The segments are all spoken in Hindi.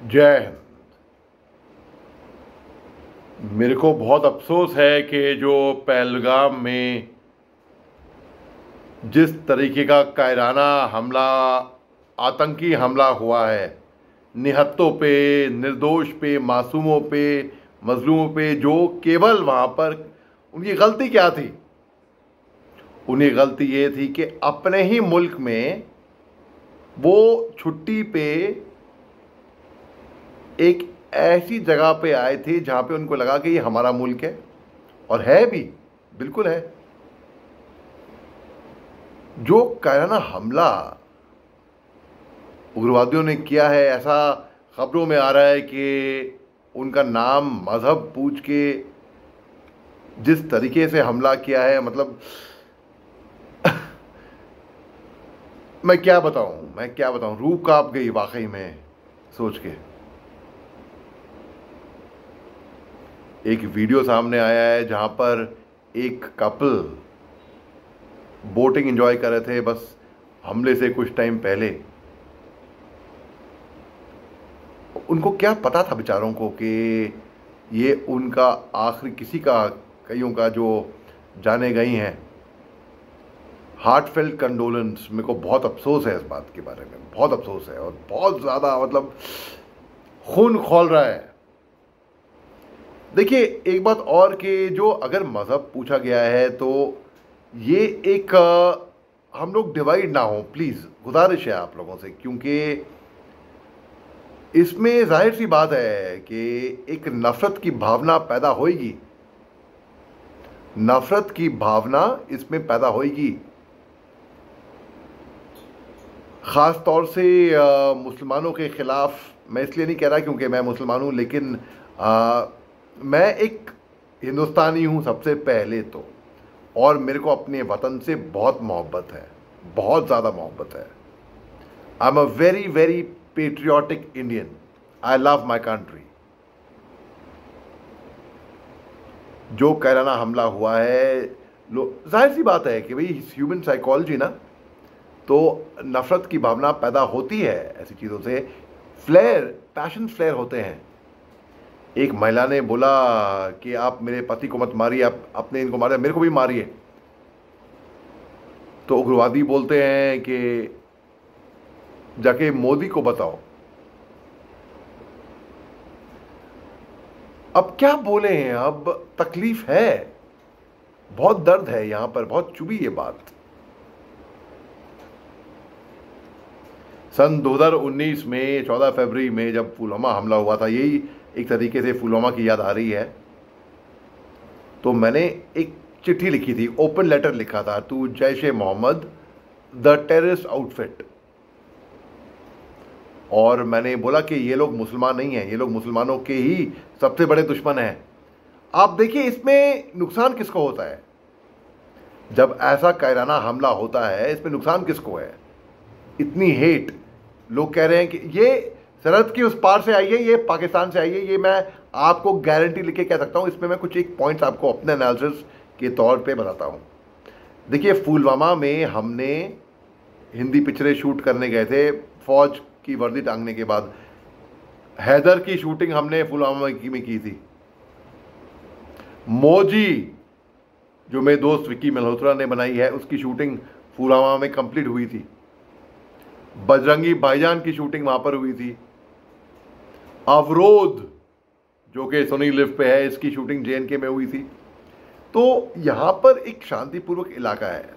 जय हिंद। मेरे को बहुत अफसोस है कि जो पहलगाम में जिस तरीके का कायराना हमला, आतंकी हमला हुआ है, निहत्तों पे, निर्दोष पे, मासूमों पे, मजलूमों पे, जो केवल वहाँ पर उनकी गलती क्या थी? उनकी गलती ये थी कि अपने ही मुल्क में वो छुट्टी पे एक ऐसी जगह पे आए थे जहाँ पे उनको लगा कि ये हमारा मुल्क है, और है भी, बिल्कुल है। जो कायराना हमला उग्रवादियों ने किया है, ऐसा खबरों में आ रहा है कि उनका नाम मजहब पूछ के जिस तरीके से हमला किया है, मतलब मैं क्या बताऊं, रूह कांप गई वाकई में सोच के। एक वीडियो सामने आया है जहां पर एक कपल बोटिंग एंजॉय कर रहे थे बस हमले से कुछ टाइम पहले। उनको क्या पता था बेचारों को कि ये उनका आखिरी किसी का, कईयों का जो जाने गई हैं। Heartfelt condolence. मेरे को बहुत अफसोस है इस बात के बारे में, बहुत अफसोस है, और बहुत ज़्यादा, मतलब खून खौल रहा है। देखिए, एक बात और कि जो अगर मज़हब पूछा गया है तो ये एक हम लोग डिवाइड ना हो, प्लीज़, गुजारिश है आप लोगों से, क्योंकि इसमें जाहिर सी बात है कि एक नफरत की भावना पैदा होगी, नफरत की भावना इसमें पैदा होगी, ख़ास तौर से मुसलमानों के ख़िलाफ़। मैं इसलिए नहीं कह रहा क्योंकि मैं मुसलमान हूँ, लेकिन मैं एक हिंदुस्तानी हूँ सबसे पहले तो, और मेरे को अपने वतन से बहुत मोहब्बत है, बहुत ज़्यादा मोहब्बत है। I am a very very patriotic Indian. I love my country. जो कायराना हमला हुआ है, जाहिर सी बात है कि भाई ह्यूमन साइकोलॉजी ना, तो नफरत की भावना पैदा होती है ऐसी चीज़ों से। फ्लेयर, पैशन फ्लेयर होते हैं। एक महिला ने बोला कि आप मेरे पति को मत मारिए, आप अपने इनको मारिए, मेरे को भी मारिए। तो उग्रवादी बोलते हैं कि जाके मोदी को बताओ। अब क्या बोले हैं, अब तकलीफ है, बहुत दर्द है यहां पर, बहुत चुभी ये बात। सन 2019 में 14 फरवरी में जब पुलवामा हमला हुआ था, यही एक तरीके से पुलवामा की याद आ रही है, तो मैंने एक चिट्ठी लिखी थी, ओपन लेटर लिखा था to Jaish e Mohammed, the terrorist outfit. और मैंने बोला कि ये लोग मुसलमान नहीं हैं, ये लोग मुसलमानों के ही सबसे बड़े दुश्मन हैं। आप देखिए इसमें नुकसान किसको होता है जब ऐसा कायराना हमला होता है, इसमें नुकसान किसको है? इतनी हेट, लोग कह रहे हैं कि ये सरहद की उस पार से आई है, ये पाकिस्तान से आई है, ये मैं आपको गारंटी लिख के कह सकता हूं। इसमें मैं कुछ एक पॉइंट्स आपको अपने एनालिसिस के तौर पे बताता हूं। देखिए, पुलवामा में हमने हिंदी पिक्चरें शूट करने गए थे, फौज की वर्दी टांगने के बाद। हैदर की शूटिंग हमने पुलवामा में की थी। मौजी, जो मेरे दोस्त विक्की मल्होत्रा ने बनाई है, उसकी शूटिंग पुलवामा में कंप्लीट हुई थी। बजरंगी भाईजान की शूटिंग वहां पर हुई थी। अवरोध, जो कि सोनी लिव पे है, इसकी शूटिंग जेएनके में हुई थी। तो यहां पर एक शांतिपूर्वक इलाका है,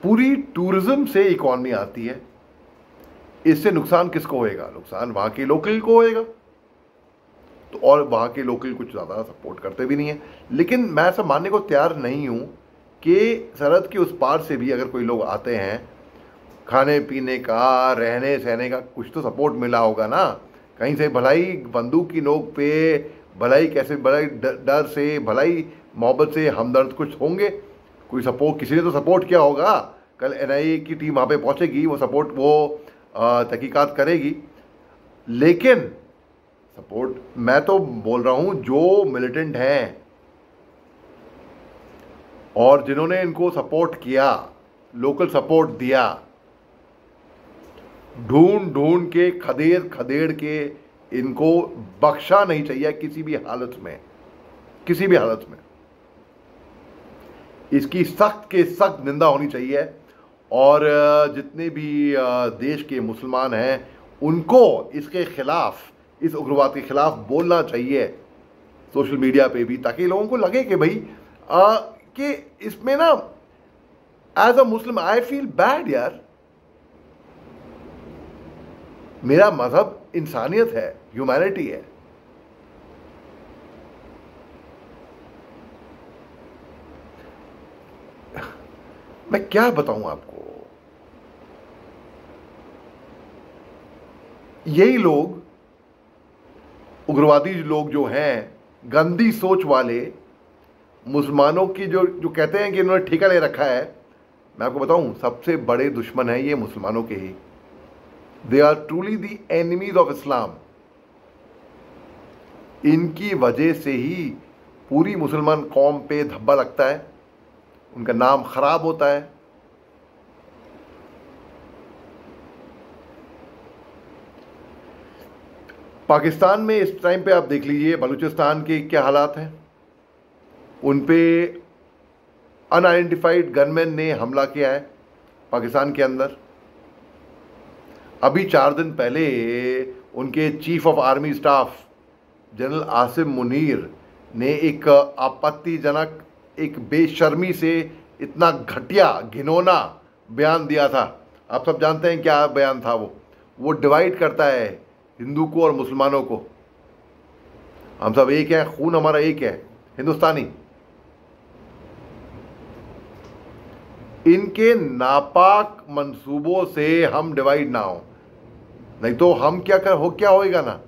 पूरी टूरिज्म से इकॉनमी आती है। इससे नुकसान किसको होएगा? नुकसान वहां के लोकल को होएगा। तो और वहां के लोकल कुछ ज़्यादा सपोर्ट करते भी नहीं है। लेकिन मैं ऐसा मानने को तैयार नहीं हूं कि सरहद के उस पार से भी अगर कोई लोग आते हैं, खाने पीने का, रहने सहने का कुछ तो सपोर्ट मिला होगा ना कहीं से। भलाई बंदूक की नोक पे, भलाई कैसे, भलाई डर से, भलाई मोहब्बत से, हमदर्द कुछ होंगे, कोई सपोर्ट, किसी ने तो सपोर्ट किया होगा। कल एनआईए की टीम वहाँ पे पहुँचेगी, वो सपोर्ट, वो तहकीकात करेगी। लेकिन सपोर्ट, मैं तो बोल रहा हूँ जो मिलिटेंट हैं और जिन्होंने इनको सपोर्ट किया, लोकल सपोर्ट दिया, ढूंढ ढूंढ के, खदेड़ खदेड़ के इनको बख्शा नहीं चाहिए किसी भी हालत में, किसी भी हालत में। इसकी सख्त के सख्त निंदा होनी चाहिए और जितने भी देश के मुसलमान हैं उनको इसके खिलाफ, इस उग्रवाद के खिलाफ बोलना चाहिए सोशल मीडिया पे भी, ताकि लोगों को लगे कि भाई कि इसमें ना, as a Muslim I feel bad यार। मेरा मजहब इंसानियत है, ह्यूमैनिटी है। मैं क्या बताऊं आपको, यही लोग, उग्रवादी लोग जो हैं, गंदी सोच वाले मुसलमानों की जो कहते हैं कि इन्होंने ठेका ले रखा है, मैं आपको बताऊं सबसे बड़े दुश्मन हैं ये मुसलमानों के ही। They are truly the enemies of Islam. इनकी वजह से ही पूरी मुसलमान कौम पे धब्बा लगता है, उनका नाम खराब होता है। पाकिस्तान में इस टाइम पे आप देख लीजिए बलूचिस्तान के क्या हालात हैं। उन पे अनआइडेंटिफाइड गनमैन ने हमला किया है पाकिस्तान के अंदर। अभी 4 दिन पहले उनके chief of army staff general Asim Munir ने एक आपत्तिजनक, एक बेशर्मी से इतना घटिया, घिनौना बयान दिया था। आप सब जानते हैं क्या बयान था वो डिवाइड करता है हिंदू को और मुसलमानों को। हम सब एक हैं, खून हमारा एक है, हिंदुस्तानी। इनके नापाक मंसूबों से हम डिवाइड ना हो, नहीं तो हम क्या होएगा ना,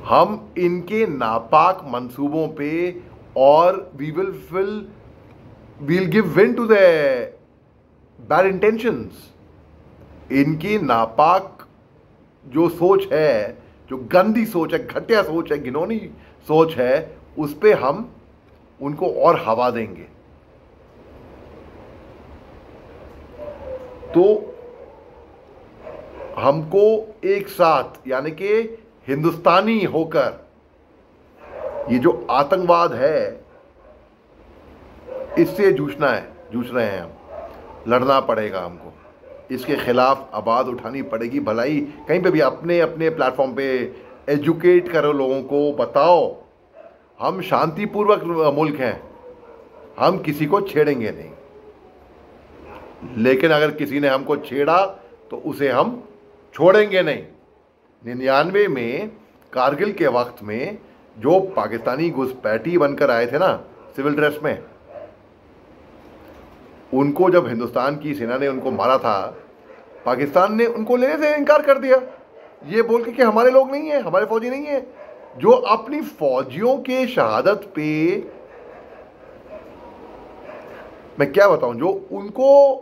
हम इनके नापाक मंसूबों पे और we'll give in to the bad intentions। इनकी नापाक जो सोच है, जो गंदी सोच है, घटिया सोच है, घिनौनी सोच है, उस पे हम उनको और हवा देंगे। तो हमको एक साथ, यानी कि हिंदुस्तानी होकर, ये जो आतंकवाद है इससे जूझ रहे हैं हम, लड़ना पड़ेगा हमको, इसके खिलाफ आवाज़ उठानी पड़ेगी। भलाई कहीं पे भी अपने अपने प्लेटफॉर्म पे एजुकेट करो लोगों को, बताओ हम शांतिपूर्वक मुल्क हैं, हम किसी को छेड़ेंगे नहीं, लेकिन अगर किसी ने हमको छेड़ा तो उसे हम छोड़ेंगे नहीं। 99 में कारगिल के वक्त में जो पाकिस्तानी घुसपैठी बनकर आए थे ना सिविल ड्रेस में, उनको जब हिंदुस्तान की सेना ने उनको मारा था, पाकिस्तान ने उनको लेने से इनकार कर दिया, ये बोल के कि हमारे लोग नहीं है, हमारे फौजी नहीं है। जो अपनी फौजियों के शहादत पे, मैं क्या बताऊं, जो उनको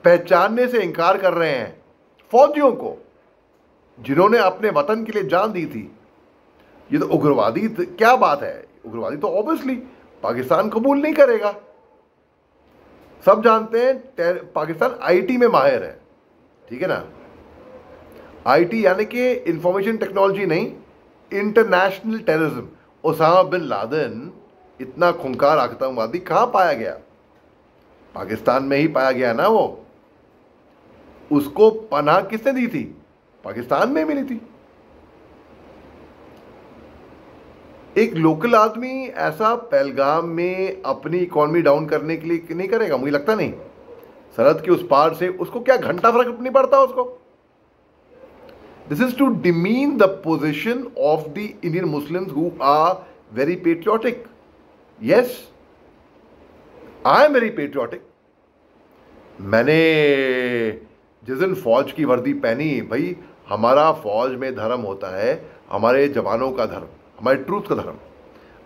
पहचानने से इनकार कर रहे हैं, फौजियों को जिन्होंने अपने वतन के लिए जान दी थी, ये तो उग्रवादी क्या बात है। उग्रवादी तो ऑब्वियसली पाकिस्तान कबूल नहीं करेगा। सब जानते हैं पाकिस्तान आईटी में माहिर है, ठीक है ना। आईटी यानी कि इंफॉर्मेशन टेक्नोलॉजी नहीं, international terrorism. Osama bin Laden इतना खूंखार आतंकवादी कहां पाया गया? पाकिस्तान में ही पाया गया ना। वो उसको पनाह किसने दी थी? पाकिस्तान में मिली थी। एक लोकल आदमी ऐसा पहलगाम में अपनी इकॉनमी डाउन करने के लिए नहीं करेगा, मुझे लगता नहीं। सरहद के उस पार से उसको क्या घंटा फर्क नहीं पड़ता उसको। This is to demean the position of the Indian Muslims who are very patriotic. Yes, I am very patriotic. मैंने जिस दिन फौज की वर्दी पहनी, भाई हमारा फौज में धर्म होता है, हमारे जवानों का धर्म, हमारे ट्रूथ का धर्म।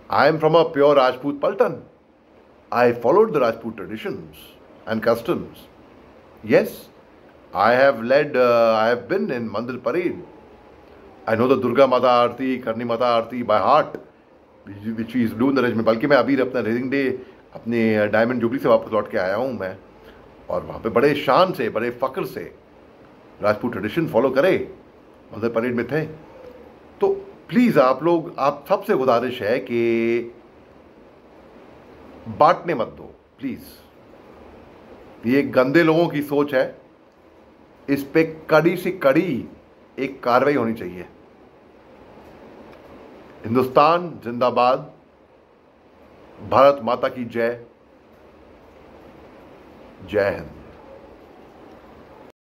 I am from a pure Rajput पल्टन। I followed the Rajput traditions and customs. Yes, I have been in Mandir Parade. I know the Durga Mata Aarti, Karni Mata Aarti by heart, which we do in the regiment. बल्कि मैं अभी अपना रेजिंग डे अपने डायमंड जुबली से वापस लौट के आया हूँ मैं, और वहाँ पे बड़े शान से, बड़े फ़ख्र से राजपूत ट्रेडिशन फॉलो करे, मदर परेड में थे। तो प्लीज़ आप लोग, आप सबसे गुजारिश है कि बांटने मत दो प्लीज़। ये गंदे लोगों की सोच है, इस पे कड़ी से कड़ी एक कार्रवाई होनी चाहिए। हिंदुस्तान जिंदाबाद, भारत माता की जय, जय हिंद।